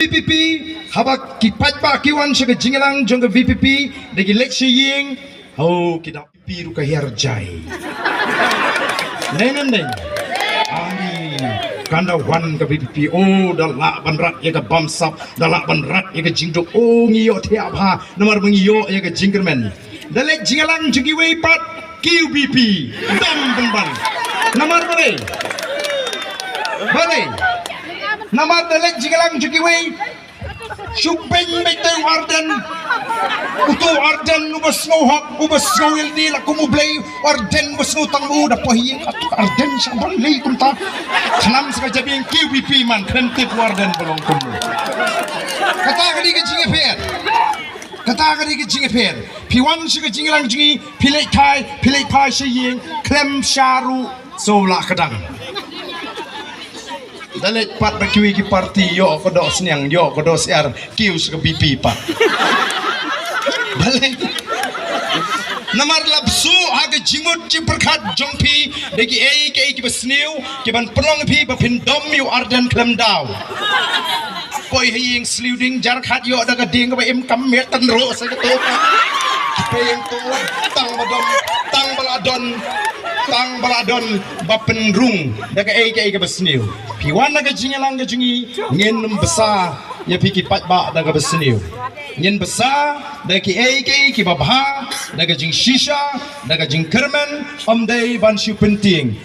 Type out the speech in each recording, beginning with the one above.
VPP haba kipat pa kiwan siya jingalang jong VPP dagi leksya ying kita piru ka herjay nenen ani kanda wan ka VPP dala banrat ya ka bamsap dala banrat ya ka jingdok ngiyo tiap ha nomor mengiyo ya ka jingkermen dalek jingalang jugi weipat QBP dam bang nomor bale nama dalek jingalang jugi wei Supeng betul Arden Utu Arden ubas ngohak ubas ngawil di laku mublay Arden ubas ngutang mo dapahin atuk Arden siya balay kumta kanam sa kajabing QBP man krentip Arden balong kumu kata kadi ke jingaper kata kadi ke jingaper piwan siya ke jingalang jingi pilay thai siya ying klem syaru solah kadang dalek pat bakiwi ki parti yo kodos nyang yo kodos er kius ke BP pak balek namar labsu aga jimut ci perkat jongpi degi ke ki besniu ki ban prong pi ba pin dom yu arden klem daw koi hiying sluding jar khat yo daga ding ba im kam me tan ro sa to peyeng to tang baladon bapen rung daga ke besniu piwan naga jingalang ga jingi ngin besar ya piki pat ba daga besniu ngin besar daki ki babha daga jing shisha daga jing kermen omdai ban shu penting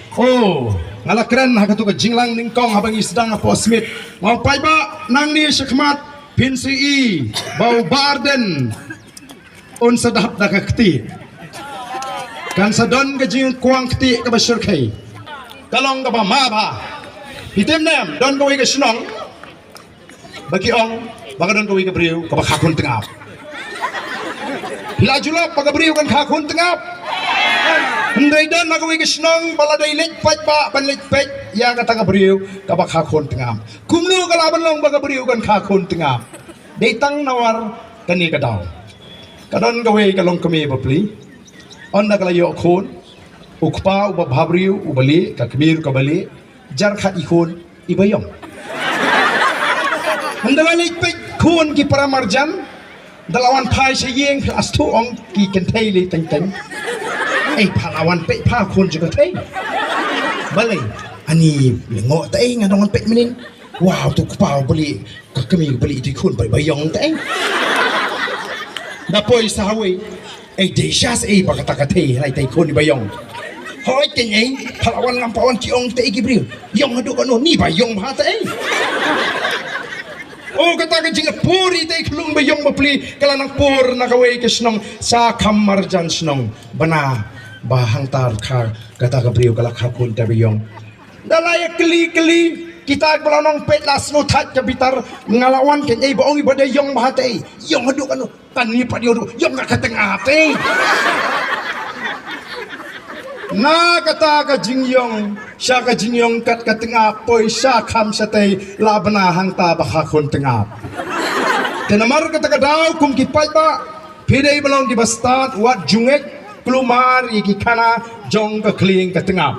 ngala keren ha katu ga jinglang ningkong habang isdang apa smith mau pai ba nang ni shakmat pin si bau barden on sadap daga kti kan sadon ga jing kuang kti ka basyur kai kalong ga ba ma ba hitem nem don gawi ka sinong bagi ong baka don gawi ka briu ka bakakon tengap hila julap baka briu kan kakon tengap henday don magawi ka sinong baladay lit pat ba banlit pet ya kata ka briu ka bakakon tengap kumnu ka laban long baka briu kan kakon tengap datang nawar kani ka daw kadon gawi ka long kami bapli on nakalayo kon ukpa uba babriu ubali ka kamiru ka bali jar khat ikon ibayong handawalik pe kun ki paramarjan dalawan pai sayeng astu ong ki kentai le teng palawan pe pa kun juga tei balai ani lengo tei ngadongan pe menin wow tu kupau beli kami beli di kun bayong tei dapoi sawe deshas bakata-kata lai tei kun ibayong hoi kenyai palawan lampawan kiong te gibril yong hadu kanu ni ba yong ha te kata ka jinga puri te klung ba yong mapli kala nang pur nakaway ka snong sa kamarjan snong bana bahang tar ka kata ka briu kala ka kun te yong dalaya keli kita belanong pet las no tat ka bitar ngalawan kenyai ba ong ibada yong ba te yong hadu kanu tani pa dio yong ka tengah te na kata ka jingyong siya ka jingyong kat katinga poy siya kam sa tay labana hangta baka kon tinga tenamar kata ka daw kum kipay ba pidey balong di bastat wat jungek klumar iki kana jong ka kling katinga